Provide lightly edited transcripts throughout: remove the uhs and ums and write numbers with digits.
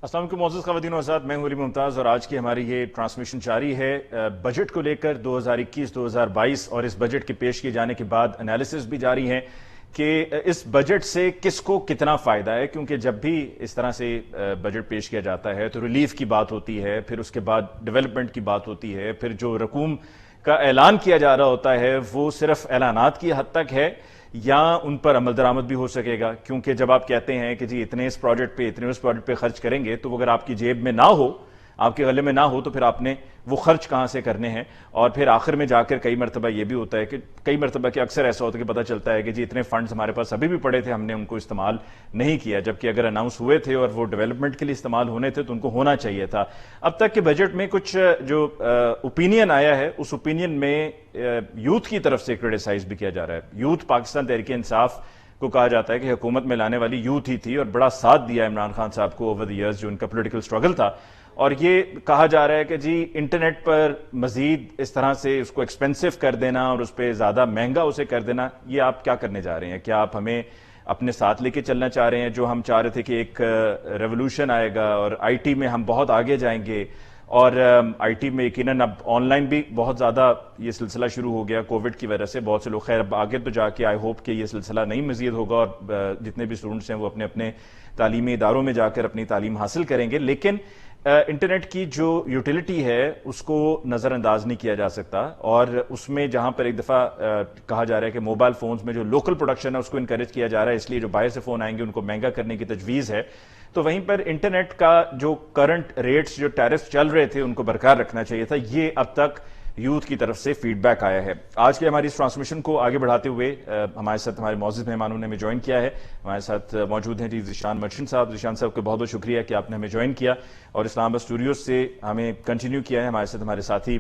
अस्सलाम वालेकुम मोअज़्ज़ज़ ख़वातीन व हज़रात, मैं हूं अली मुमताज़ और आज की हमारी ये ट्रांसमिशन जारी है बजट को लेकर 2021-2022 और इस बजट के पेश किए जाने के बाद एनालिसिस भी जारी है कि इस बजट से किसको कितना फ़ायदा है, क्योंकि जब भी इस तरह से बजट पेश किया जाता है तो रिलीफ की बात होती है, फिर उसके बाद डेवलपमेंट की बात होती है, फिर जो रकूम का ऐलान किया जा रहा होता है वो सिर्फ ऐलानात की हद तक है या उन पर अमल दरामद भी हो सकेगा। क्योंकि जब आप कहते हैं कि जी इतने इस प्रोजेक्ट पे इतने उस प्रोजेक्ट पे खर्च करेंगे, तो अगर आपकी जेब में ना हो, आपके गले में ना हो, तो फिर आपने वो खर्च कहाँ से करने हैं। और फिर आखिर में जाकर कई मरतबा ये भी होता है कि कई मरतबा कि अक्सर ऐसा होता है कि पता चलता है कि जी इतने फंड्स हमारे पास अभी भी पड़े थे, हमने उनको इस्तेमाल नहीं किया, जबकि अगर अनाउंस हुए थे और वो डेवलपमेंट के लिए इस्तेमाल होने थे तो उनको होना चाहिए था। अब तक के बजट में कुछ जो ओपिनियन आया है, उस ओपिनियन में यूथ की तरफ से क्रिटिसाइज भी किया जा रहा है। यूथ पाकिस्तान तहरीक इंसाफ को कहा जाता है कि हुकूमत में लाने वाली यूथ ही थी और बड़ा साथ दिया इमरान खान साहब को ओवर द ईयर्स जो उनका पॉलिटिकल स्ट्रगल था। और ये कहा जा रहा है कि जी इंटरनेट पर मजीद इस तरह से उसको एक्सपेंसिव कर देना और उस पर ज़्यादा महंगा उसे कर देना, ये आप क्या करने जा रहे हैं? क्या आप हमें अपने साथ लेके चलना चाह रहे हैं? जो हम चाह रहे थे कि एक रेवोल्यूशन आएगा और आईटी में हम बहुत आगे जाएंगे, और आईटी में यकीनन अब ऑनलाइन भी बहुत ज़्यादा ये सिलसिला शुरू हो गया कोविड की वजह से। बहुत से लोग, खैर अब आगे तो जाके आई होप कि ये सिलसिला नहीं मजीद होगा और जितने भी स्टूडेंट्स हैं वो अपने अपने तालीमी इदारों में जाकर अपनी तालीम हासिल करेंगे। लेकिन इंटरनेट की जो यूटिलिटी है उसको नज़रअंदाज नहीं किया जा सकता। और उसमें जहां पर एक दफ़ा कहा जा रहा है कि मोबाइल फ़ोन्स में जो लोकल प्रोडक्शन है उसको इनकरेज किया जा रहा है, इसलिए जो बाहर से फ़ोन आएंगे उनको महंगा करने की तजवीज़ है। तो वहीं पर इंटरनेट का जो करंट रेट्स, जो टैरिफ चल रहे थे, उनको बरकरार रखना चाहिए था। ये अब तक यूथ की तरफ से फीडबैक आया है। आज के हमारी इस ट्रांसमिशन को आगे बढ़ाते हुए हमारे साथ हमारे मौजूद मेहमानों ने हमें ज्वाइन किया है। हमारे साथ मौजूद हैं जी ज़ीशान मर्चेंट साहब। ज़ीशान साहब को बहुत बहुत शुक्रिया कि आपने हमें ज्वाइन किया और इस्लामाबाद स्टूडियो से हमें कंटिन्यू किया है। हमारे साथ हमारे साथी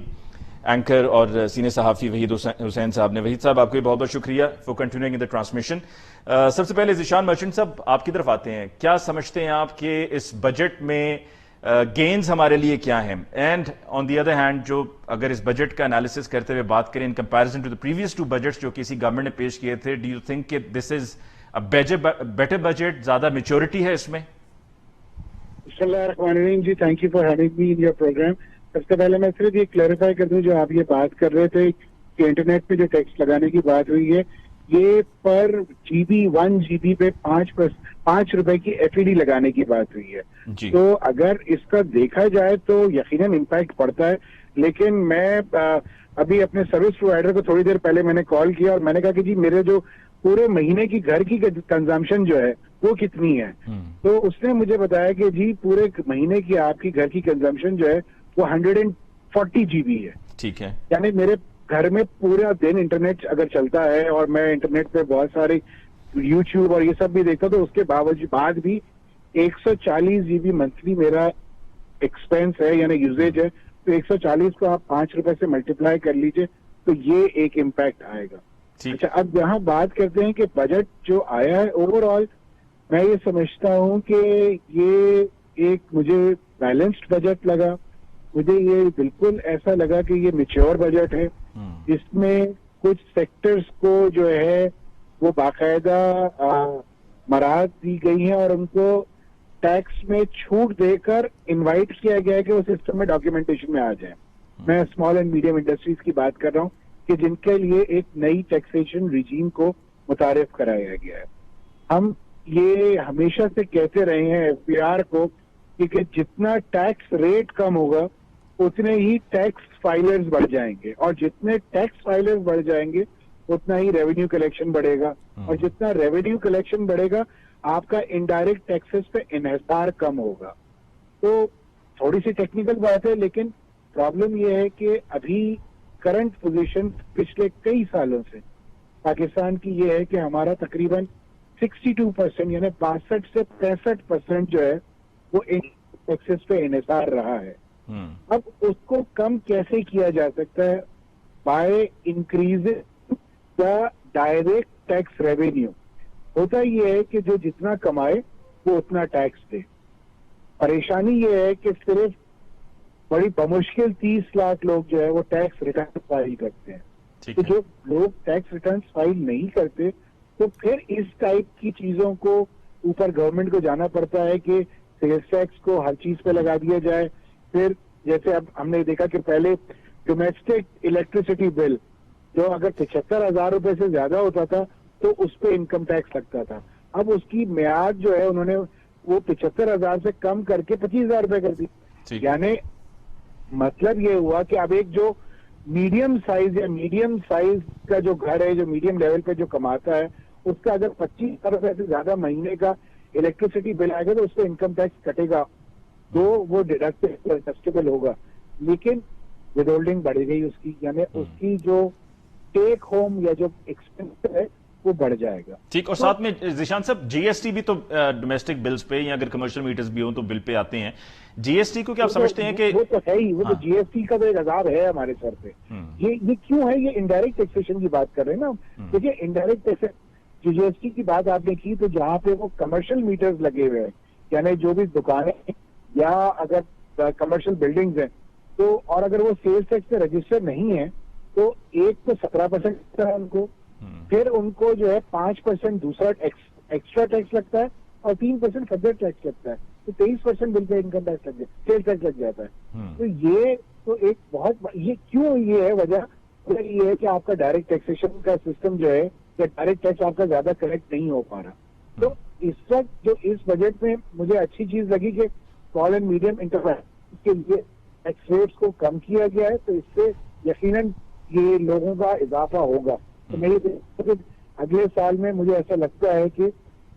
एंकर और सीनियर सहाफ़ी वहीद हुसैन साहब ने। वहीद साहब, आपको भी बहुत बहुत शुक्रिया for continuing in the transmission. सबसे पहले ज़ीशान मर्चेंट साहब, आपकी तरफ आते हैं। क्या समझते हैं आप कि इस बजट में गेन्स हमारे लिए क्या हैं? And on the other hand, जो अगर इस बजट का एनालिसिस करते हुए बात करें in comparison to the previous two budgets जो किसी गवर्नमेंट ने पेश किए थे, डू यू थिंक कि this is a better budget, ज्यादा मैच्योरिटी है इसमें? जी, thank you for having me in your programme. सबसे पहले मैं सिर्फ ये क्लैरिफाई कर दूं, जो आप ये बात कर रहे थे कि इंटरनेट पे जो टैक्स लगाने की बात हुई है, ये पर जीबी 1 जीबी पे 5 रुपए की एफईडी लगाने की बात हुई है। तो अगर इसका देखा जाए तो यकीनन इम्पैक्ट पड़ता है। लेकिन मैं अभी अपने सर्विस प्रोवाइडर को थोड़ी देर पहले मैंने कॉल किया और मैंने कहा कि जी मेरे जो पूरे महीने की घर की कंजम्पशन जो है वो कितनी है। तो उसने मुझे बताया कि जी पूरे महीने की आपकी घर की कंजम्पशन जो है वो 140 जीबी है। ठीक है, यानी मेरे घर में पूरा दिन इंटरनेट अगर चलता है और मैं इंटरनेट पे बहुत सारे यूट्यूब और ये सब भी देखता, तो उसके बाद भी 140 जीबी मंथली मेरा एक्सपेंस है, यानी यूजेज है। तो 140 को आप 5 रुपए से मल्टीप्लाई कर लीजिए, तो ये एक इम्पैक्ट आएगा। अच्छा, अब यहाँ बात करते हैं कि बजट जो आया है ओवरऑल, मैं ये समझता हूँ कि ये एक मुझे बैलेंस्ड बजट लगा। मुझे ये बिल्कुल ऐसा लगा कि ये मैच्योर बजट है, जिसमें कुछ सेक्टर्स को जो है वो बाकायदा मराहत दी गई है और उनको टैक्स में छूट देकर इनवाइट किया गया है कि वो सिस्टम में डॉक्यूमेंटेशन में आ जाए। मैं स्मॉल एंड मीडियम इंडस्ट्रीज की बात कर रहा हूँ कि जिनके लिए एक नई टैक्सेशन रिजीम को मुतारिफ कराया गया है। हम ये हमेशा से कहते रहे हैं एफबीआर को कि जितना टैक्स रेट कम होगा उतने ही टैक्स फाइलर्स बढ़ जाएंगे, और जितने टैक्स फाइलर्स बढ़ जाएंगे उतना ही रेवेन्यू कलेक्शन बढ़ेगा, और जितना रेवेन्यू कलेक्शन बढ़ेगा आपका इनडायरेक्ट टैक्सेस पे इन्हिसार कम होगा। तो थोड़ी सी टेक्निकल बात है, लेकिन प्रॉब्लम यह है कि अभी करंट पोजीशन पिछले कई सालों से पाकिस्तान की ये है कि हमारा तकरीबन 62% यानी 62 से 65% जो है वो इन टैक्सेस पे इन्हिसार रहा है। अब उसको कम कैसे किया जा सकता है? By increasing the direct tax revenue. होता ये है कि जो जितना कमाए वो उतना टैक्स दे। परेशानी ये है कि सिर्फ बड़ी बमुश्किल 30 लाख लोग जो है वो टैक्स रिटर्न फाइल करते हैं। तो जो लोग टैक्स रिटर्न फाइल नहीं करते, तो फिर इस टाइप की चीजों को ऊपर गवर्नमेंट को जाना पड़ता है कि सेल्स टैक्स को हर चीज पे लगा दिया जाए। फिर जैसे अब हमने देखा कि पहले डोमेस्टिक इलेक्ट्रिसिटी बिल जो अगर 75,000 रुपए से ज्यादा होता था तो उस पे इनकम टैक्स लगता था। अब उसकी मियाद जो है उन्होंने वो 75,000 से कम करके 25,000 रुपए कर दी। यानी मतलब ये हुआ कि अब एक जो मीडियम साइज का जो घर है, जो मीडियम लेवल पे जो कमाता है, उसका अगर 25,000 रुपए से ज्यादा महीने का इलेक्ट्रिसिटी बिल आएगा तो उस पर इनकम टैक्स कटेगा, तो वो डिडक्टेबल होगा। लेकिन विदहोल्डिंग बढ़ गई उसकी, यानी उसकी जो टेक होम या जो एक्सपेंस है वो बढ़ जाएगा। ठीक, और साथ में जिशान साहब जीएसटी भी तो डोमेस्टिक बिल्स पे या अगर कमर्शियल मीटर्स भी हो तो बिल पे आते हैं। जीएसटी को क्या आप समझते हैं कि वो तो है ही, वो तो जीएसटी का तो एक अजाब है हमारे सर पे। ये क्यों है? ये इनडायरेक्ट टैक्सेशन की बात कर रहे हैं ना। देखिए इनडायरेक्ट टैक्सेशन, जीएसटी की बात आपने की, तो जहाँ पे वो कमर्शियल मीटर्स लगे हुए हैं, यानी जो भी दुकानें या अगर कमर्शियल बिल्डिंग्स हैं, तो और अगर वो सेल्स टैक्स पे रजिस्टर नहीं है तो एक तो 17% है उनको, फिर उनको जो है 5% दूसरा एक्स्ट्रा टैक्स लगता है और 3% फर्दर टैक्स लगता है, तो 23% बिल पे इनकम टैक्स लग जाता है, सेल्स टैक्स लग जाता है। तो ये तो एक बहुत, ये क्यों ये है वजह? ये है कि आपका डायरेक्ट टैक्सेशन का सिस्टम जो है, या डायरेक्ट टैक्स आपका ज्यादा करेक्ट नहीं हो पा रहा। तो इस वक्त जो इस बजट में मुझे अच्छी चीज लगी कि स्मॉल एंड मीडियम एंटरप्राइज के लिए टैक्स रेट्स को कम किया गया है, तो इससे यकीनन ये लोगों का इजाफा होगा। तो मेरे अगले साल में मुझे ऐसा लगता है कि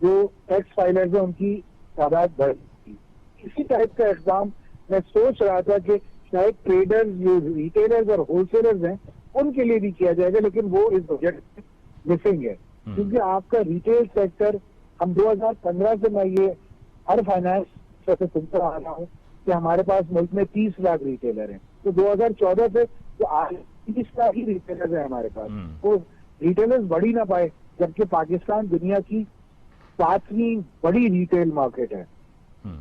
जो टैक्स फाइलर्स हैं उनकी तादाद बढ़ेगी। इसी टाइप का इक़दाम मैं सोच रहा था कि शायद ट्रेडर्स, जो रिटेलर्स और होलसेलर्स हैं, उनके लिए भी किया जाएगा, लेकिन वो इस बजट में मिसिंग है। क्योंकि आपका रिटेल सेक्टर, हम 2015 से मैं ये हर फाइनेंस से सुनता आ रहा हूँ कि हमारे पास मुल्क में 30 लाख रिटेलर हैं, तो 2014 से तो आज 30 लाख ही रिटेलर्स हैं हमारे पास। वो रिटेलर्स बढ़ ही ना पाए, जबकि पाकिस्तान दुनिया की 7वीं बड़ी रिटेल मार्केट है।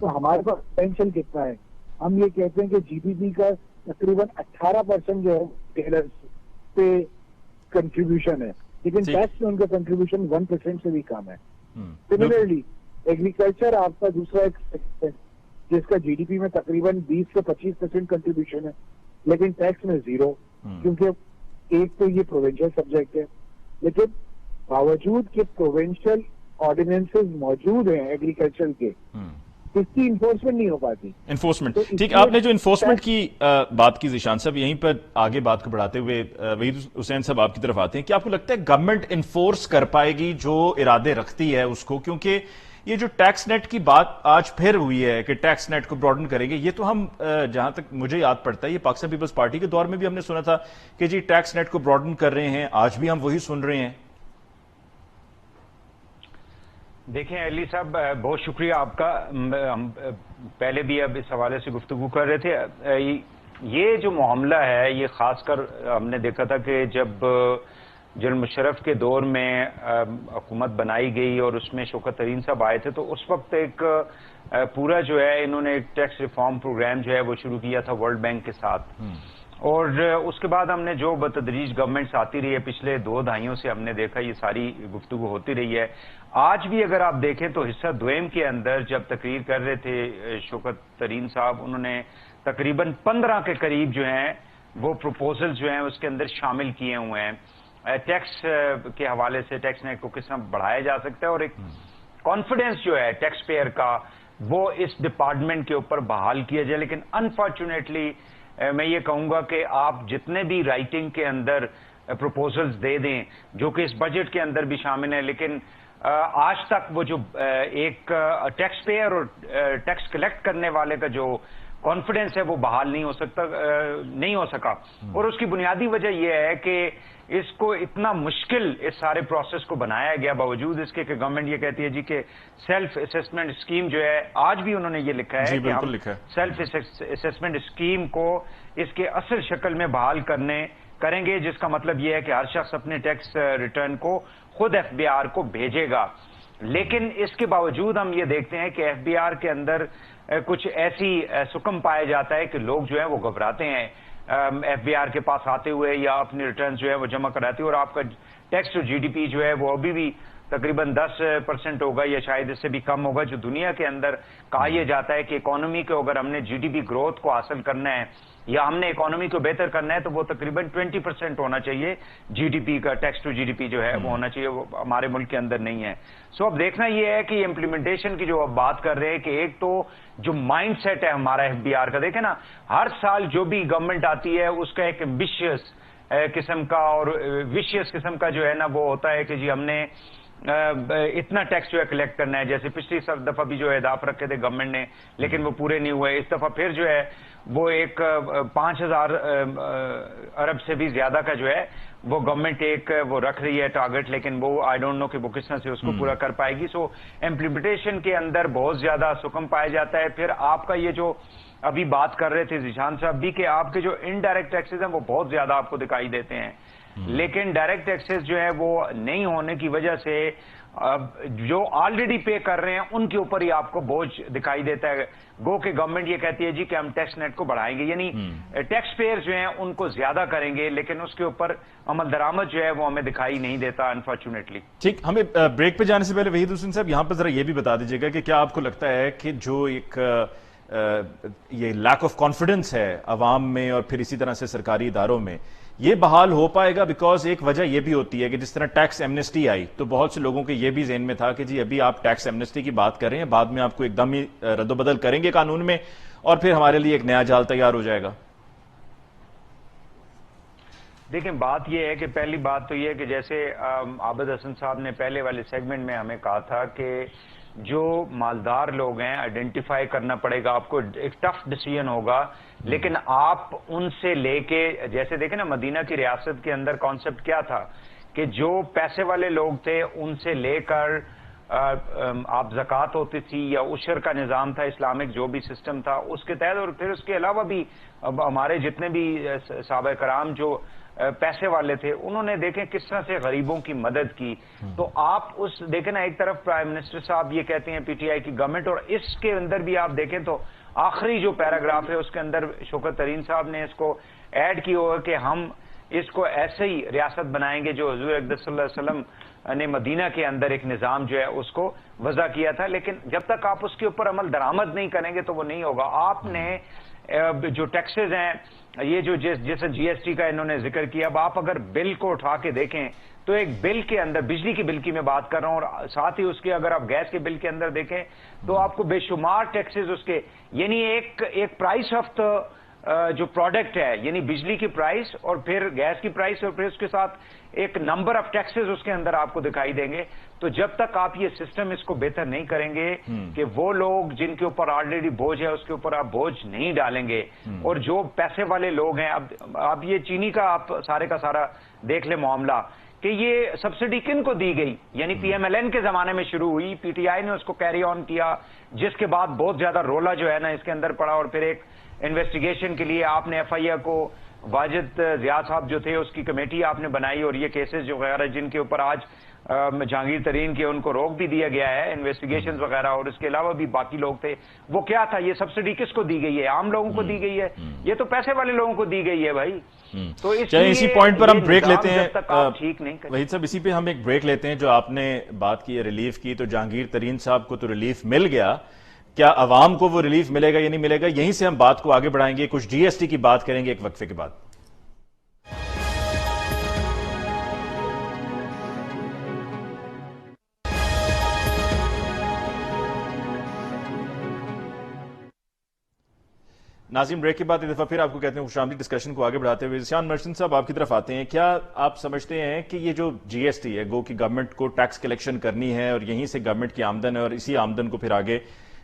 तो हमारे पास पोटेंशियल कितना है? हम ये कहते हैं कि जीडीपी का तकरीबन 18% जो है रिटेलर्स पे कंट्रीब्यूशन है, लेकिन टैक्स में उनका कंट्रीब्यूशन 1% से भी कम है। सिमिलरली एग्रीकल्चर आपका दूसरा एक सेक्टर जिसका जीडीपी में तकरीबन 20 से 25% कंट्रीब्यूशन है, लेकिन टैक्स में 0, क्योंकि एक तो ये प्रोविंशियल सब्जेक्ट है, लेकिन बावजूद कि प्रोविंशियल ऑर्डिनेंसेस मौजूद हैं एग्रीकल्चर के, इसकी इन्फोर्समेंट नहीं हो पाती। इन्फोर्समेंट, ठीक, आपने जो इन्फोर्समेंट की बात की जिशान साहब, यहीं पर आगे बात को बढ़ाते हुए वहीद हुसैन साहब आपकी तरफ आते हैं। क्या आपको लगता है गवर्नमेंट इन्फोर्स कर पाएगी जो इरादे रखती है उसको? क्योंकि ये जो टैक्स नेट की बात आज फिर हुई है कि टैक्स नेट को ब्रॉडन करेंगे, ये तो हम जहां तक मुझे याद पड़ता है ये पाकिस्तान पीपल्स पार्टी के दौर में भी हमने सुना था कि जी टैक्स नेट को ब्रॉडन कर रहे हैं, आज भी हम वही सुन रहे हैं। देखें अली साहब, बहुत शुक्रिया आपका। हम पहले भी अब इस हवाले से गुफ्तगू कर रहे थे। ये जो मामला है, ये खासकर हमने देखा था कि जब जनरल मुशर्रफ के दौर में हुकूमत बनाई गई और उसमें शौकत तरीन साहब आए थे, तो उस वक्त एक पूरा जो है इन्होंने एक टैक्स रिफॉर्म प्रोग्राम जो है वो शुरू किया था वर्ल्ड बैंक के साथ। और उसके बाद हमने जो बतदरीज गवर्नमेंट्स आती रही है, पिछले 2 दहाइयों से हमने देखा ये सारी गुफ्तगू होती रही है। आज भी अगर आप देखें तो हिस्सा द्वैम के अंदर जब तकरीर कर रहे थे शौकत तरीन साहब, उन्होंने तकरीबन 15 के करीब जो हैं वो प्रपोजल जो हैं उसके अंदर शामिल किए हुए हैं। टैक्स के हवाले से टैक्स नेट को किस तरह बढ़ाया जा सकता है और एक कॉन्फिडेंस जो है टैक्स पेयर का वो इस डिपार्टमेंट के ऊपर बहाल किया जाए। लेकिन अनफॉर्चुनेटली मैं ये कहूंगा कि आप जितने भी राइटिंग के अंदर प्रपोजल्स दे दें, जो कि इस बजट के अंदर भी शामिल है, लेकिन आज तक वो जो एक टैक्स पेयर और टैक्स कलेक्ट करने वाले का जो कॉन्फिडेंस है वो बहाल नहीं हो सका। और उसकी बुनियादी वजह यह है कि इसको इतना मुश्किल इस सारे प्रोसेस को बनाया गया, बावजूद इसके कि गवर्नमेंट ये कहती है जी कि सेल्फ असेसमेंट स्कीम जो है, आज भी उन्होंने ये लिखा है कि हम सेल्फ असेसमेंट स्कीम को इसके असल शक्ल में बहाल करेंगे, जिसका मतलब ये है कि हर शख्स अपने टैक्स रिटर्न को खुद एफबीआर को भेजेगा। लेकिन इसके बावजूद हम ये देखते हैं कि एफबीआर के अंदर कुछ ऐसी सुकम पाया जाता है कि लोग जो है वो घबराते हैं एफबीआर के पास आते हुए या अपने रिटर्न जो है वो जमा कराते हुए, और आपका टैक्स टू जीडीपी जो है वो अभी भी तकरीबन 10% होगा या शायद इससे भी कम होगा। जो दुनिया के अंदर कहा यह जाता है कि इकोनॉमी को अगर हमने जीडीपी ग्रोथ को हासिल करना है या हमने इकोनॉमी को बेहतर करना है तो वो तकरीबन 20% होना चाहिए। जीडीपी का टैक्स टू जीडीपी जो है वो होना चाहिए, वो हमारे मुल्क के अंदर नहीं है। सो अब देखना ये है कि इम्प्लीमेंटेशन की जो अब बात कर रहे हैं कि एक तो जो माइंड सेट है हमारा एफबीआर का, देखें ना, हर साल जो भी गवर्नमेंट आती है उसका एक एम्बिशियस किस्म का और विशियस किस्म का जो है ना वो होता है कि जी हमने इतना टैक्स जो है कलेक्ट करना है। जैसे पिछली दफा भी जो है अहदाफ रखे थे गवर्नमेंट ने, लेकिन वो पूरे नहीं हुए। इस दफा फिर जो है वो एक 5,000 अरब से भी ज्यादा का जो है वो गवर्नमेंट एक वो रख रही है टारगेट, लेकिन वो आई डोंट नो कि वो किस तरह से उसको पूरा कर पाएगी। सो इम्प्लीमेंटेशन के अंदर बहुत ज्यादा सुकम पाया जाता है। फिर आपका ये जो अभी बात कर रहे थे जिशान साहब भी कि आपके जो इनडायरेक्ट टैक्सेस हैं वो बहुत ज्यादा आपको दिखाई देते हैं, लेकिन डायरेक्ट टैक्सेस जो है वो नहीं होने की वजह से जो ऑलरेडी पे कर रहे हैं उनके ऊपर ही आपको बोझ दिखाई देता है। गो के गवर्नमेंट ये कहती है जी कि हम टैक्स नेट को बढ़ाएंगे, यानी टैक्स पेयर जो हैं उनको ज्यादा करेंगे, लेकिन उसके ऊपर अमल दरामद जो है वो हमें दिखाई नहीं देता अनफॉर्चुनेटली। ठीक, हमें ब्रेक पे जाने से पहले वहीद हुसैन साहब यहाँ पर जरा ये भी बता दीजिएगा कि क्या आपको लगता है कि जो एक ये लैक ऑफ कॉन्फिडेंस है अवाम में और फिर इसी तरह से सरकारी इदारों में, ये बहाल हो पाएगा? बिकॉज एक वजह यह भी होती है कि जिस तरह टैक्स एमनेस्टी आई तो बहुत से लोगों के ये भी ज़हन में था कि जी अभी आप टैक्स एमनेस्टी की बात कर रहे हैं, बाद में आपको एकदम ही रद्दोबदल करेंगे कानून में और फिर हमारे लिए एक नया जाल तैयार हो जाएगा। देखिए, बात यह है कि पहली बात तो यह है कि जैसे आबिद हसन साहब ने पहले वाले सेगमेंट में हमें कहा था कि जो मालदार लोग हैं आइडेंटिफाई करना पड़ेगा आपको, एक टफ डिसीजन होगा, लेकिन आप उनसे लेके, जैसे देखें ना मदीना की रियासत के अंदर कॉन्सेप्ट क्या था कि जो पैसे वाले लोग थे उनसे लेकर आप ज़कात होती थी या उशर का निज़ाम था, इस्लामिक जो भी सिस्टम था उसके तहत, और फिर उसके अलावा भी अब हमारे जितने भी साहबा कराम जो पैसे वाले थे उन्होंने देखें किस तरह से गरीबों की मदद की। तो आप उस देखें ना, एक तरफ प्राइम मिनिस्टर साहब ये कहते हैं पीटीआई की गवर्नमेंट, और इसके अंदर भी आप देखें तो आखिरी जो पैराग्राफ है उसके अंदर शौकत तरीन साहब ने इसको ऐड किया हुआ कि हम इसको ऐसे ही रियासत बनाएंगे जो हुजूर अक़दस सल्लल्लाहु अलैहि वसल्लम ने मदीना के अंदर एक निज़ाम जो है उसको वज़ा किया था। लेकिन जब तक आप उसके ऊपर अमल दरामद नहीं करेंगे तो वो नहीं होगा। आपने जो टैक्सेस हैं, ये जो जैसे जीएसटी का इन्होंने जिक्र किया, अब आप अगर बिल को उठा के देखें तो एक बिल के अंदर, बिजली की बिल की मैं बात कर रहा हूं, और साथ ही उसके अगर आप गैस के बिल के अंदर देखें तो आपको बेशुमार टैक्सेस उसके, यानी एक प्राइस ऑफ जो प्रोडक्ट है, यानी बिजली की प्राइस और फिर गैस की प्राइस और फिर उसके साथ एक नंबर ऑफ टैक्सेस उसके अंदर आपको दिखाई देंगे। तो जब तक आप ये सिस्टम इसको बेहतर नहीं करेंगे कि वो लोग जिनके ऊपर ऑलरेडी बोझ है उसके ऊपर आप बोझ नहीं डालेंगे, और जो पैसे वाले लोग हैं, अब ये चीनी का आप सारे का सारा देख ले मामला कि ये सब्सिडी किन को दी गई, यानी पीएमएलएन के जमाने में शुरू हुई, पीटीआई ने उसको कैरी ऑन किया, जिसके बाद बहुत ज्यादा रोला जो है ना इसके अंदर पड़ा, और फिर एक इन्वेस्टिगेशन के लिए आपने एफआईआर को वाजिद जियाद साहब जो थे उसकी कमेटी आपने बनाई, और ये केसेस जो वगैरह जिनके ऊपर आज जहांगीर तरीन के उनको रोक भी दिया गया है इन्वेस्टिगेशंस वगैरह, और इसके अलावा भी बाकी लोग थे, वो क्या था, ये सब्सिडी किसको दी गई है? आम लोगों को दी गई है, ये तो पैसे वाले लोगों को दी गई है भाई। तो इसी पॉइंट पर हम ब्रेक लेते हैं ठीक नहीं वहीद साहब, इसी पे हम एक ब्रेक लेते हैं। जो आपने बात की है रिलीफ की, तो जहांगीर तरीन साहब को तो रिलीफ मिल गया, क्या अवाम को वो रिलीफ मिलेगा या नहीं मिलेगा? यहीं से हम बात को आगे बढ़ाएंगे, कुछ जीएसटी की बात करेंगे एक वक्फे के बाद। नाज़रीन, ब्रेक के बाद एक दफा फिर आपको कहते हैं खुशामदीद। डिस्कशन को आगे बढ़ाते हुए जिशान मर्चेंट साहब आपकी तरफ आते हैं। क्या आप समझते हैं कि ये जो जीएसटी है, गो की गवर्नमेंट को टैक्स कलेक्शन करनी है और यहीं से गवर्नमेंट की आमदन है, और इसी आमदन को फिर आगे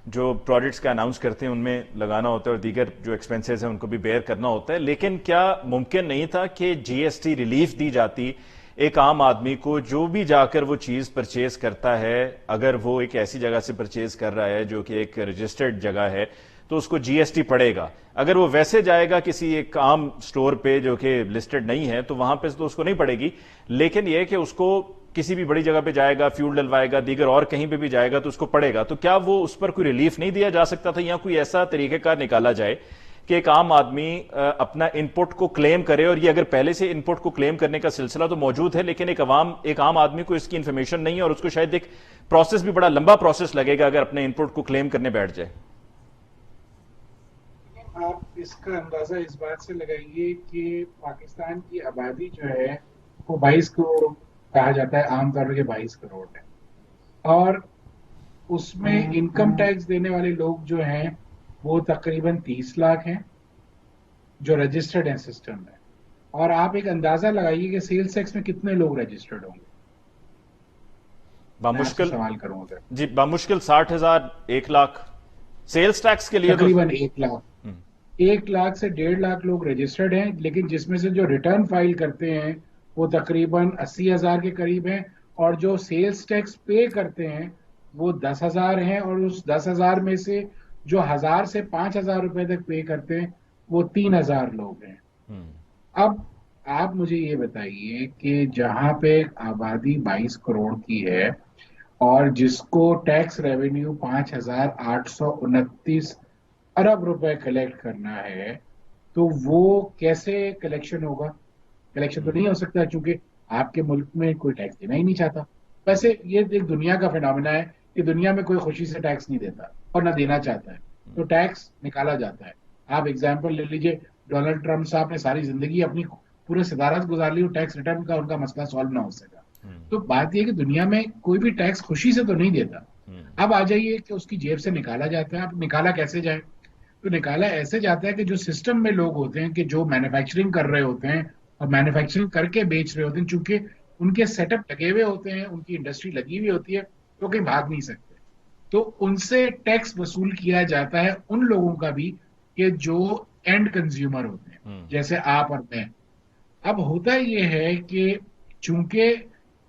जो प्रोजेक्ट्स का अनाउंस करते हैं उनमें लगाना होता है और दीगर जो एक्सपेंसेस हैं उनको भी बेयर करना होता है, लेकिन क्या मुमकिन नहीं था कि जीएसटी रिलीफ दी जाती एक आम आदमी को जो भी जाकर वो चीज़ परचेज करता है, अगर वो एक ऐसी जगह से परचेज कर रहा है जो कि एक रजिस्टर्ड जगह है तो उसको जीएसटी पड़ेगा। अगर वो वैसे जाएगा किसी एक आम स्टोर पे जो कि लिस्टेड नहीं है तो वहां पे तो उसको नहीं पड़ेगी, लेकिन यह कि उसको किसी भी बड़ी जगह पे जाएगा, फ्यूल डलवाएगा, दीगर और कहीं पे भी जाएगा तो उसको पड़ेगा। तो क्या वो उस पर कोई रिलीफ नहीं दिया जा सकता था, या कोई ऐसा तरीकेकार निकाला जाए کہ ایک عام آدمی اپنا ان پٹ کو کلیم کرے, اور یہ اگر پہلے سے ان پٹ کو کلیم کرنے کا سلسلہ تو موجود ہے, لیکن ایک عام آدمی کو اس کی انفارمیشن نہیں ہے, اور اس کو شاید ایک پروسیس بھی بڑا لمبا پروسیس لگے گا اگر اپنے ان پٹ کو کلیم کرنے بیٹھ جائے. آپ اس کا اندازہ اس بات سے لگائیے کہ پاکستان کی آبادی جو ہے وہ 22 کروڑ کہا جاتا ہے, عام طور پر 22 کروڑ ہے, اور اس میں انکم ٹیکس دینے والے لوگ جو ہیں وہ تقریباً 30 لاکھ ہیں جو رجسٹرڈ ہیں سسٹم میں. اور آپ ایک اندازہ لگائیے کہ سیلز ٹیکس میں کتنے لوگ رجسٹرڈ ہوں گے. بامشکل سوال کروں گا جی, بامشکل 60,000 1 لاکھ سیلز ٹیکس کے لیے تقریباً 1 لاکھ 1 لاکھ سے 1.5 لاکھ لوگ رجسٹرڈ ہیں, لیکن جس میں سے جو ریٹرن فائل کرتے ہیں وہ تقریباً 80,000 کے قریب ہیں, اور جو سیلز ٹیکس پے کرتے ہیں وہ 10,000 ہیں, اور اس 10,000 میں سے جو 1,000 سے 5,000 روپے تک پے کرتے ہیں وہ 3,000 لوگ ہیں. اب آپ مجھے یہ بتائیے کہ جہاں پہ آبادی 22 کروڑ کی ہے اور جس کو ٹیکس ریونیو 5,829 ارب روپے کلیکٹ کرنا ہے, تو وہ کیسے کلیکشن ہوگا؟ کلیکشن تو نہیں ہو سکتا چونکہ آپ کے ملک میں کوئی ٹیکس دینا ہی نہیں چاہتا. ویسے یہ ایک دنیا کا فینومینا ہے کہ دنیا میں کوئی خوشی سے ٹیکس نہیں دیتا اور نہ دینا چاہتا ہے, تو ٹیکس نکالا جاتا ہے. آپ ایگزامپل لے لیجئے, ڈونلڈ ٹرمپ صاحب نے ساری زندگی اپنی پورے صدارت گزار لی, ٹیکس ریٹرن کا ان کا مسئلہ سالو نہ ہو سکا. تو بات یہ کہ دنیا میں کوئی بھی ٹیکس خوشی سے تو نہیں دیتا. اب آ جائیے کہ اس کی جیب سے نکالا جاتا ہے. اب نکالا کیسے جائے؟ تو نکالا ایسے جاتا ہے کہ جو سسٹم میں لوگ ہوتے ہیں کہ جو مینوفیکچرنگ کر رہے ہوتے ہیں اور مینوفیکچرنگ کر کے بیچ رہے ہوتے ہیں, چونکہ ان کے سیٹ اپ لگے ہوئے ہوتے ہیں, ان کی انڈسٹری لگی ہوئی ہوتی ہے, تو کہیں بھاگ نہیں سکتے, تو ان سے ٹیکس وصول کیا جاتا ہے ان لوگوں کا بھی کہ جو اینڈ کنزیومر ہوتے ہیں جیسے آپ اور میں. اب ہوتا یہ ہے کہ چونکہ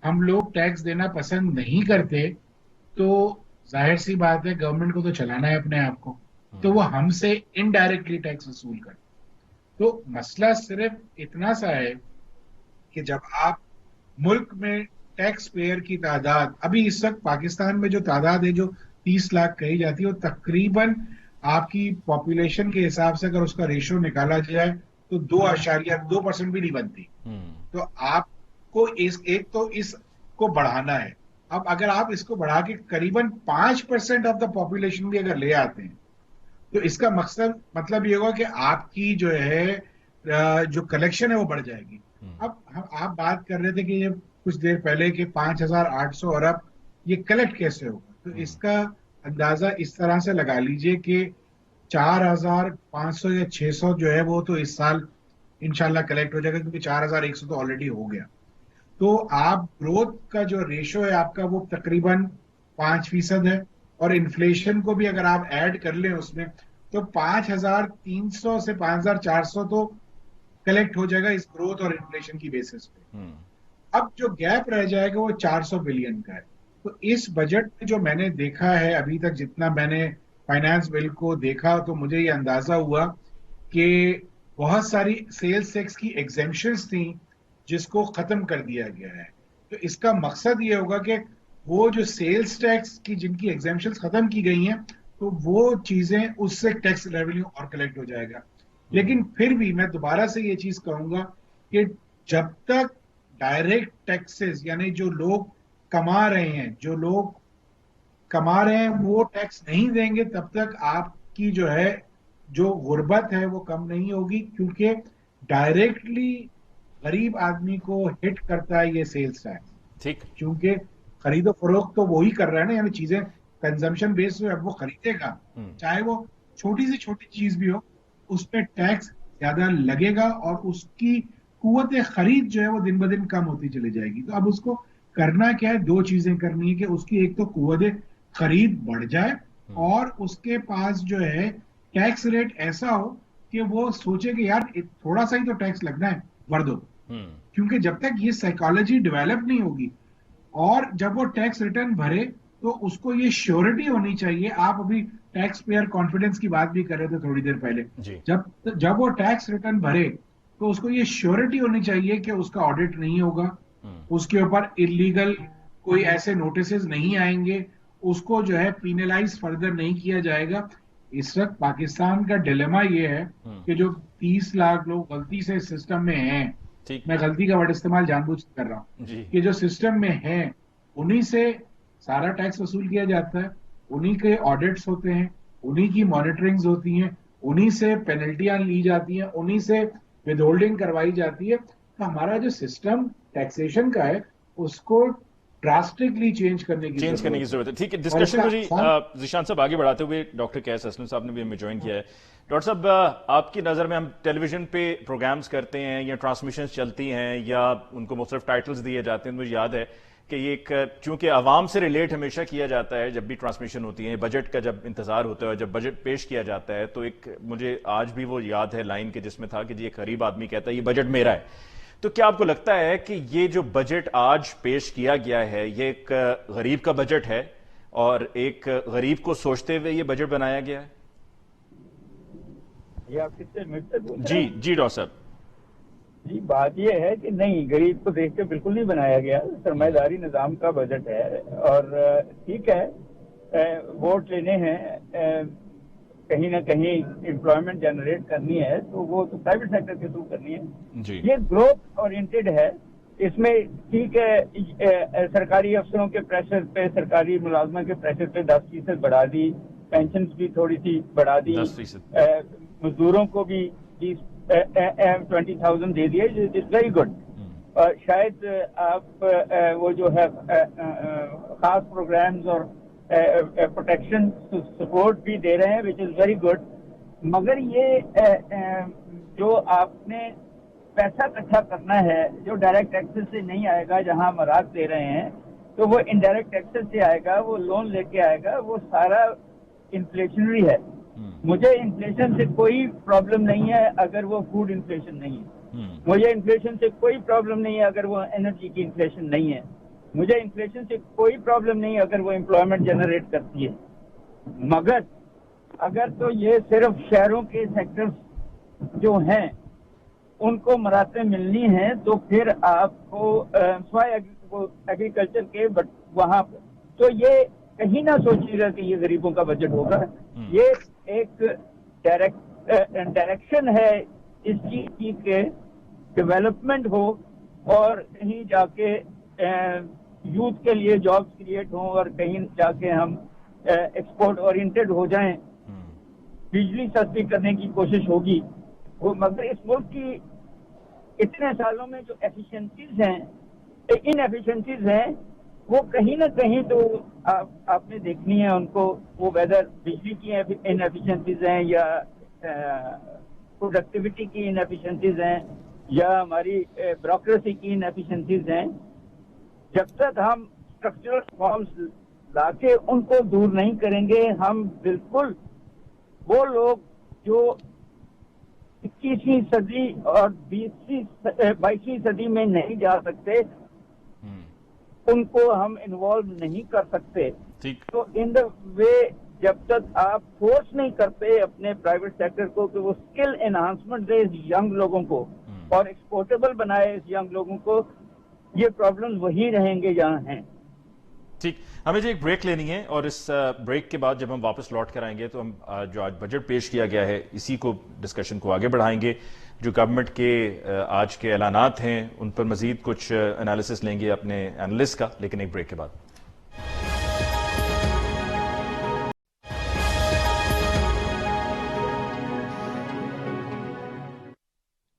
ہم لوگ ٹیکس دینا پسند نہیں کرتے, تو ظاہر سی بات ہے گورنمنٹ کو تو چلانا ہے اپنے آپ کو, تو وہ ہم سے انڈائریکٹلی ٹیکس وصول کرتے. تو مسئلہ صرف اتنا سا ہے کہ جب آپ ملک میں ٹیکس پیئر کی تعداد, ابھی اس وقت پاکستان میں جو تعداد ہے جو 30 لاکھ کہی جاتی ہے, وہ تقریباً آپ کی پاپولیشن کے حساب سے اگر اس کا ریشو نکالا جائے تو 2.2% بھی نہیں بنتی. تو آپ کو ایک تو اس کو بڑھانا ہے. اب اگر آپ اس کو بڑھا کے قریباً 5% آف دا پاپولیشن بھی اگر لے آتے ہیں تو اس کا مطلب یہ ہوگا کہ آپ کی جو ہے جو کلیکشن ہے وہ بڑھ جائے گی. اب آپ بات کر رہے تھے کہ یہ کچھ دیر پہلے کہ 5,800 ارب یہ کلیکٹ کیسے ہوگا, تو اس کا اندازہ اس طرح سے لگا لیجئے کہ 4,500 یا 600 جو ہے وہ تو اس سال انشاءاللہ کلیکٹ ہو جائے گا, کیونکہ 4,100 تو آلریڈی ہو گیا. تو آپ گروتھ کا جو ریشو ہے آپ کا وہ تقریباً 5% ہے, اور انفلیشن کو بھی اگر آپ ایڈ کر لیں اس میں تو 5,300 سے 5,400 تو کلیکٹ ہو جائے گا اس گروتھ اور انفلیشن کی بیسس پہ. اب جو گیپ رہ جائے گا وہ 400 بلین کا ہے. تو اس بجٹ میں جو میں نے دیکھا ہے ابھی تک, جتنا میں نے فائنانس بل کو دیکھا, تو مجھے یہ اندازہ ہوا کہ بہت ساری سیلز ٹیکس کی ایگزیمپشنز تھیں جس کو ختم کر دیا گیا ہے. تو اس کا مقصد یہ ہوگا کہ وہ جو سیلز ٹیکس کی جن کی ایگزیمپشنز ختم کی گئی ہیں تو وہ چیزیں اس سے ٹیکس ریونیو اور کلیکٹ ہو جائے گا. لیکن پھر بھی میں دوبارہ سے یہ چیز کہوں گا کہ جب تک ڈائریکٹ ٹیکسز یعنی جو لوگ کما رہے ہیں وہ ٹیکس نہیں دیں گے, تب تک آپ کی جو ہے جو غربت ہے وہ کم نہیں ہوگی, کیونکہ ڈائریکٹلی غریب آدمی کو ہٹ کرتا ہے یہ سیلز ٹیکس. ٹھیک, کیونکہ خرید و فروخت تو وہی کر رہا ہے نا, یعنی چیزیں کنزمپشن بیس پہ اب وہ خریدے گا, چاہے وہ چھوٹی سے چھوٹی چیز بھی ہو, اس پہ ٹیکس زیادہ لگے گا اور اس کی قوت خرید جو ہے وہ دن بدن کم ہوتی چلی جائے گی. تو اب اس کو کرنا کیا ہے, 2 چیزیں کرنی ہے کہ اس کی ایک تو قوت خرید بڑھ جائے, اور اس کے پاس جو ہے ٹیکس ریٹ ایسا ہو کہ وہ سوچے کہ یار تھوڑا سا ہی تو ٹیکس لگنا ہے, بڑھ دو. کیونکہ جب تک یہ سائیکالوجی ڈیولپ نہیں ہوگی اور جب وہ ٹیکس ریٹرن بھرے تو اس کو یہ شیورٹی ہونی چاہیے. آپ ابھی ٹیکس پیئر کانفیڈنس کی بات بھی کر رہے تھے تھوڑی دیر پہلے, جب وہ ٹیکس ریٹرن بھرے تو اس کو یہ شیورٹی ہونی چاہیے کہ اس کا آڈٹ نہیں ہوگا, اس کے اوپر انلیگل کوئی ایسے نوٹسز نہیں آئیں گے, اس کو جو ہے پینلائز فردر نہیں کیا جائے گا. इस वक्त पाकिस्तान का डिलेमा ये है कि जो 30 लाख लोग गलती से सिस्टम में हैं, ठीक मैं गलती का वर्ड इस्तेमाल जानबूझ कर रहा हूँ, जी कि जो सिस्टम में हैं उन्हीं से सारा टैक्स वसूल किया जाता है, उन्हीं के ऑडिट्स होते हैं, उन्हीं की मॉनिटरिंग्स होती हैं, उन्हीं से पेनल्टियां ली जाती हैं, उन्हीं से विदहोल्डिंग करवाई जाती है। तो हमारा जो सिस्टम टैक्सेशन का है उसको ड्रास्टिकली चेंज करने की जरूरत है। ठीक है, और डिस्कशन इसका को जी जीशान साहब आगे बढ़ाते हुए डॉक्टर कैस असलम साहब ने भी हमें ज्वाइन किया है। डॉक्टर साहब, आपकी नज़र में हम टेलीविजन पे प्रोग्राम्स करते हैं या ट्रांसमिशन चलती हैं या उनको मुख्तलिफ टाइटल्स दिए जाते हैं, मुझे याद है कि ये एक, चूंकि आवाम से रिलेट हमेशा किया जाता है जब भी ट्रांसमिशन होती है, बजट का जब इंतजार होता है, जब बजट पेश किया जाता है, तो एक मुझे आज भी वो याद है लाइन के जिसमें था कि जी एक गरीब आदमी कहता है ये बजट मेरा है। तो क्या आपको लगता है कि ये जो बजट आज पेश किया गया है ये एक गरीब का बजट है और एक गरीब को सोचते हुए ये बजट बनाया गया है? ये आप किससे मिलकर बोल रहे जी हैं? जी डॉक्टर साहब। जी, बात ये है कि नहीं, गरीब को देख के बिल्कुल नहीं बनाया गया, सरमायादारी निजाम का बजट है। और ठीक है, वोट लेने हैं, कहीं ना कहीं एम्प्लॉयमेंट जनरेट करनी है तो वो तो प्राइवेट सेक्टर के थ्रू करनी है जी। ये ग्रोथ ओरिएंटेड है। इसमें ठीक है, सरकारी अफसरों के प्रेशर पे, सरकारी मुलाजमा के प्रेशर पे 10% बढ़ा दी, पेंशन भी थोड़ी सी बढ़ा दी, 10%, मजदूरों को भी 20,000 दे दिए, इज वेरी गुड। शायद आप वो जो है खास प्रोग्राम्स और प्रोटेक्शन सपोर्ट भी दे रहे हैं, विच इज वेरी गुड। मगर ये जो आपने पैसा इकट्ठा करना है जो डायरेक्ट टैक्सेस से नहीं आएगा, जहां हम राहत दे रहे हैं, तो वो इनडायरेक्ट टैक्सेस से आएगा, वो लोन लेके आएगा, वो सारा इन्फ्लेशनरी है। मुझे इन्फ्लेशन से कोई प्रॉब्लम नहीं है अगर वो फूड इन्फ्लेशन नहीं है। मुझे इन्फ्लेशन से कोई प्रॉब्लम नहीं है अगर वो एनर्जी की इन्फ्लेशन नहीं है। मुझे इन्फ्लेशन से कोई प्रॉब्लम नहीं है अगर वो एम्प्लॉयमेंट जनरेट करती है। मगर अगर तो ये सिर्फ शहरों के सेक्टर्स जो हैं उनको मराते मिलनी है, तो फिर आपको स्वाय एग्रीकल्चर के बट वहां तो ये कहीं ना सोचिएगा कि ये गरीबों का बजट होगा। ये एक डायरेक्शन है इस चीज की के डेवलपमेंट हो और कहीं जाके यूथ के लिए जॉब्स क्रिएट हों और कहीं जाके हम एक्सपोर्ट ओरिएंटेड हो जाएं। बिजली सस्ती करने की कोशिश होगी वो, मगर इस मुल्क की इतने सालों में जो एफिशिएंसीज हैं, इनएफिशिएंसीज हैं, वो कहीं ना कहीं तो आपने देखनी है उनको, वो वेदर बिजली की इनएफिशिएंसीज हैं या प्रोडक्टिविटी की इनएफिशिएंसीज हैं या हमारी ब्यूरोक्रेसी की इनएफिशिएंसीज हैं। जब तक हम स्ट्रक्चरल रिफॉर्म्स लाके उनको दूर नहीं करेंगे, हम बिल्कुल वो लोग जो 21वीं सदी और 22वीं सदी में नहीं जा सकते, उनको हम इन्वॉल्व नहीं कर सकते। तो इन द वे जब तक आप फोर्स नहीं करते अपने प्राइवेट सेक्टर को कि वो स्किल एनहांसमेंट दे इस यंग लोगों को और एक्सपोर्टेबल बनाए इस यंग लोगों को, ये प्रॉब्लम वही रहेंगे जहां हैं। ठीक, हमें जो एक ब्रेक लेनी है और इस ब्रेक के बाद जब हम वापस लौट कर आएंगे तो हम जो आज बजट पेश किया गया है इसी को डिस्कशन को आगे बढ़ाएंगे। जो गवर्नमेंट के आज के ऐलानात हैं उन पर मजीद कुछ एनालिसिस लेंगे अपने एनालिस्ट का, लेकिन एक ब्रेक के बाद।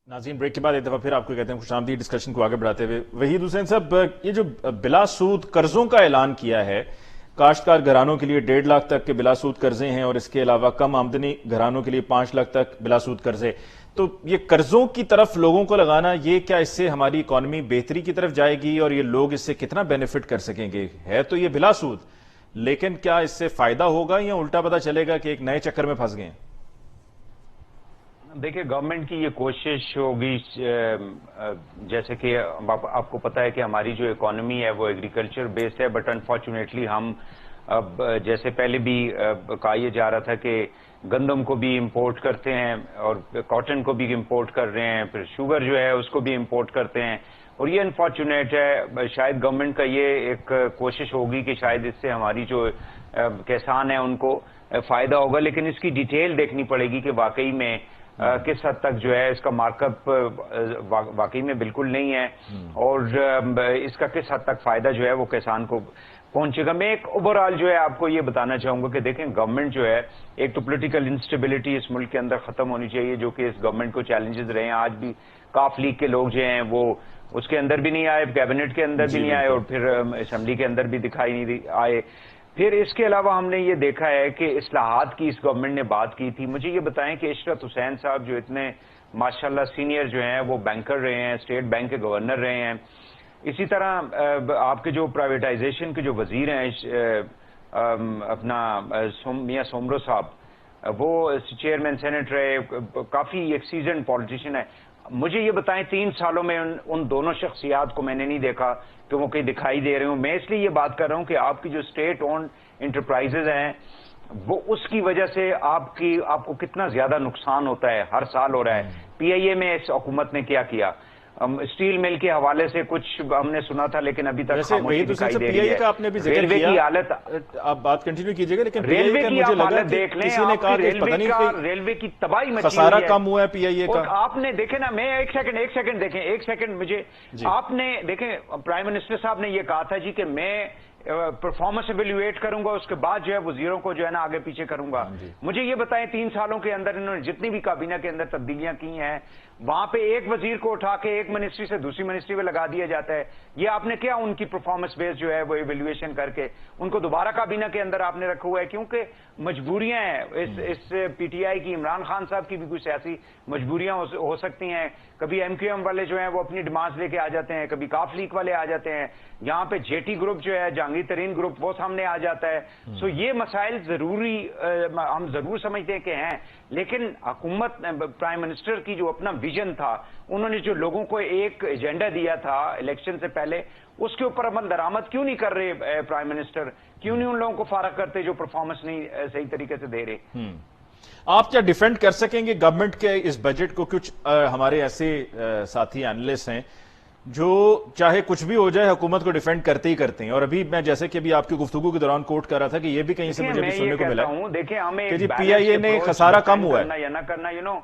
नाज़रीन, ब्रेक के बाद एक दफा फिर आपको कहते हैं खुशामदीद। डिस्कशन को आगे बढ़ाते हुए वहीद हुसैन साहब, ये जो बिलासूद कर्जों का ऐलान किया है, काश्तकार घरानों के लिए 1.5 लाख तक के बिलासूद कर्जे हैं और इसके अलावा कम आमदनी घरानों के लिए 5 लाख तक बिलासूद कर्जे, तो ये कर्जों की तरफ लोगों को लगाना, ये क्या इससे हमारी इकॉनमी बेहतरी की तरफ जाएगी और ये लोग इससे कितना बेनिफिट कर सकेंगे? है तो ये बिलासूद, लेकिन क्या इससे फायदा होगा या उल्टा पता चलेगा कि एक नए चक्कर में फंस गए? देखिए, गवर्नमेंट की ये कोशिश होगी, जैसे कि आपको पता है कि हमारी जो इकोनॉमी है वो एग्रीकल्चर बेस्ड है, बट अनफॉर्चुनेटली हम अब जैसे पहले भी कहा यह जा रहा था कि गंदम को भी इंपोर्ट करते हैं और कॉटन को भी इंपोर्ट कर रहे हैं, फिर शुगर जो है उसको भी इंपोर्ट करते हैं, और ये अनफॉर्चुनेट है। शायद गवर्नमेंट का ये एक कोशिश होगी कि शायद इससे हमारी जो किसान हैं उनको फायदा होगा, लेकिन इसकी डिटेल देखनी पड़ेगी कि वाकई में किस हद तक जो है इसका मार्कअप वाकई में बिल्कुल नहीं है और इसका किस हद तक फायदा जो है वो किसान को पहुंचेगा। मैं एक ओवरऑल जो है आपको ये बताना चाहूंगा कि देखें, गवर्नमेंट जो है, एक तो पॉलिटिकल इंस्टेबिलिटी इस मुल्क के अंदर खत्म होनी चाहिए, जो कि इस गवर्नमेंट को चैलेंजेस रहे हैं। आज भी काफ लीग के लोग जो हैं वो उसके अंदर भी नहीं आए, कैबिनेट के अंदर भी नहीं आए और फिर असेंबली के अंदर भी दिखाई नहीं आए। फिर इसके अलावा हमने ये देखा है कि इस्लाहात की इस गवर्नमेंट ने बात की थी। मुझे ये बताएं कि इशरत हुसैन साहब जो इतने माशाल्लाह सीनियर जो हैं वो बैंकर रहे हैं, स्टेट बैंक के गवर्नर रहे हैं, इसी तरह आपके जो प्राइवेटाइजेशन के जो वजीर हैं अपना मियां सोमरो साहब, वो चेयरमैन सेनेट रहे, काफी एक सीजन पॉलिटिशियन है। मुझे ये बताएं 3 सालों में उन दोनों शख्सियात को मैंने नहीं देखा कि वो कहीं दिखाई दे रहे हो। मैं इसलिए ये बात कर रहा हूं कि आपकी जो स्टेट ओन्ड इंटरप्राइजेज हैं वो उसकी वजह से आपको कितना ज्यादा नुकसान होता है, हर साल हो रहा है। पीआईए में इस हुकूमत ने क्या किया, स्टील मिल के हवाले से कुछ हमने सुना था लेकिन अभी तक खामोशी दिखाई दे रही है। का आपने भी जिक्र रेलवे किया, की हालत आप बात कंटिन्यू कीजिएगा, लेकिन रेलवे की मुझे लगा हालत देख लें, किसी ने कहा कि पता नहीं रेलवे की तबाही मची खसारा हुई है। कम हुआ है पीआईए का। और आपने देखे ना, मैं एक सेकंड देखें, एक सेकंड मुझे, आपने देखें प्राइम मिनिस्टर साहब ने ये कहा था जी कि मैं परफॉर्मेंस इवेल्युएट करूंगा, उसके बाद जो है वजीरों को जो है ना आगे पीछे करूंगा। मुझे ये बताएं 3 सालों के अंदर इन्होंने जितनी भी काबीना के अंदर तब्दीलियां की हैं, वहां पे एक वजीर को उठा के एक मिनिस्ट्री से दूसरी मिनिस्ट्री में लगा दिया जाता है। ये आपने क्या उनकी परफॉर्मेंस बेस जो है वो इवेल्युएशन करके उनको दोबारा काबीना के अंदर आपने रखा हुआ है? क्योंकि मजबूरियां हैं इस पीटीआई की, इमरान खान साहब की भी कुछ ऐसी मजबूरियां हो सकती हैं। कभी एमक्यूएम वाले जो हैं वो अपनी डिमांड्स लेके आ जाते हैं, कभी काफ लीग वाले आ जाते हैं, यहाँ पे जेटी ग्रुप जो है, जहांगीर तरीन ग्रुप, वो सामने आ जाता है। सो ये मसाइल जरूरी हम जरूर समझते हैं कि हैं, लेकिन हुकूमत प्राइम मिनिस्टर की जो अपना विजन था, उन्होंने जो लोगों को एक एजेंडा दिया था इलेक्शन से पहले, उसके ऊपर अमल दरामद क्यों नहीं कर रहे प्राइम मिनिस्टर? क्यों नहीं उन लोगों को फारग करते जो परफॉर्मेंस नहीं सही तरीके से दे रहे? आप क्या डिफेंड कर सकेंगे गवर्नमेंट के इस बजट को? कुछ हमारे ऐसे साथी एनालिस्ट हैं जो चाहे कुछ भी हो जाए हुकूमत को डिफेंड करते ही करते हैं, और अभी मैं जैसे कि अभी आपकी गुफ्तगू के दौरान कोट कर रहा था कि ये भी कहीं से मुझे भी सुनने को मिला देखिए हमें कि जी पीआईए ने खसारा कम हुआ है या ना करना, यू नो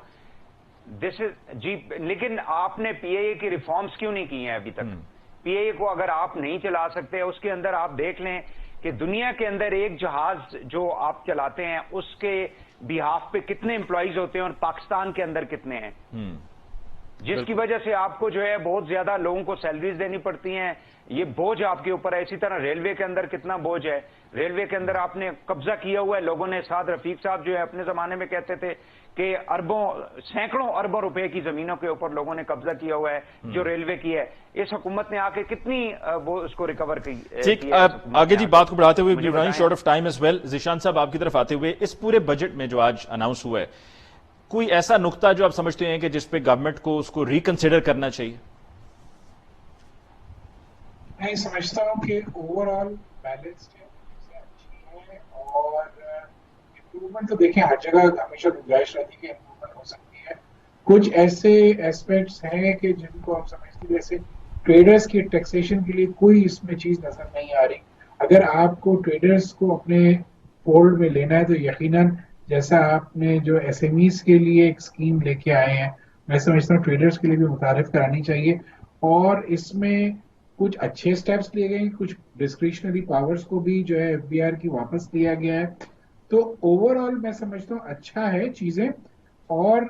दिस इज जी। लेकिन आपने पीआईए की रिफॉर्म्स क्यों नहीं की हैं अभी तक? पीआईए को अगर आप नहीं चला सकते, उसके अंदर आप देख लें कि दुनिया के अंदर एक जहाज जो आप चलाते हैं उसके बिहाफ पे कितने एम्प्लॉइज होते हैं और पाकिस्तान के अंदर कितने हैं, जिसकी वजह से आपको जो है बहुत ज्यादा लोगों को सैलरीज देनी पड़ती हैं। ये बोझ आपके ऊपर है। इसी तरह रेलवे के अंदर कितना बोझ है, रेलवे के अंदर आपने कब्जा किया हुआ है। लोगों ने, साद रफीक साहब जो है अपने जमाने में कहते थे कि सैकड़ों अरबों रुपए की जमीनों के ऊपर लोगों ने कब्जा किया हुआ है जो रेलवे की है। इस हुकूमत ने आके कितनी वो उसको रिकवर की। ठीक, आगे जी बात को बढ़ाते हुए, running short of time as well, Zeeshan साहब आपकी तरफ आते हुए, इस पूरे बजट में जो आज अनाउंस हुआ है, कोई ऐसा नुक्ता जो आप समझते हैं कि जिस पे गवर्नमेंट को उसको रिकंसिडर करना चाहिए? मैं समझता हूँ कि ओवरऑल बैलेंस्ड है, अच्छी है, और इम्प्रूवमेंट तो देखें हर जगह हमेशा गुंजाइश रहती है कि इम्प्रूवमेंट हो सकती है। कुछ ऐसे एस्पेक्ट्स हैं कि जिनको हम समझते हैं, जैसे ट्रेडर्स की टैक्सेशन के लिए कोई इसमें चीज नजर नहीं आ रही। अगर आपको ट्रेडर्स को अपने फोल्ड में लेना है तो यकीनन जैसा आपने जो एसएमईज के लिए एक स्कीम लेके आए हैं, मैं समझता हूँ ट्रेडर्स के लिए भी मुतारिफ करानी चाहिए। और इसमें कुछ अच्छे स्टेप्स लिए गए, कुछ डिस्क्रिशनरी पावर्स को भी जो है एफबीआर की वापस लिया गया है। तो ओवरऑल मैं समझता हूँ अच्छा है चीजें, और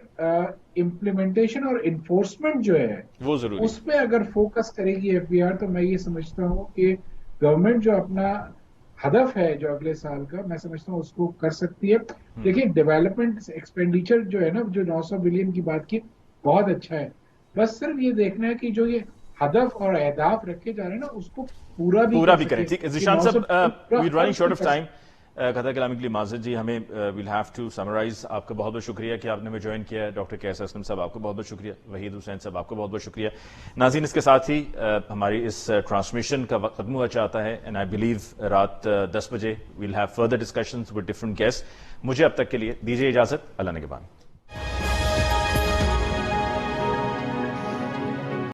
इम्प्लीमेंटेशन और इन्फोर्समेंट जो है वो जरूरी, उस पर अगर फोकस करेगी एफबीआर तो मैं ये समझता हूँ कि गवर्नमेंट जो अपना हदफ है जो अगले साल का, मैं समझता हूँ उसको कर सकती है। देखिए डेवलपमेंट एक्सपेंडिचर जो है ना, जो 900 बिलियन की बात की, बहुत अच्छा है। बस सिर्फ ये देखना है कि जो ये हदफ और अहदाफ रखे जा रहे हैं ना, उसको पूरा भी करें। ठीक है ज़ीशान साहब, we running short of time. कथा कलामी के लिए माज़रत जी, हमें विल हैव टू समराइज। आपका बहुत बहुत शुक्रिया कि आपने हमें ज्वाइन किया। डॉक्टर कैसर असलम साहब आपको बहुत बहुत शुक्रिया, वहीद हुसैन साहब आपको बहुत बहुत शुक्रिया। नाज़रीन, इसके साथ ही हमारी इस ट्रांसमिशन का वक्त खत्म हुआ चाहता है, एंड आई बिलीव रात 10 बजे we'll have further discussions with different guest. मुझे अब तक के लिए दीजिए इजाजत। अल्लाह ने के बाद।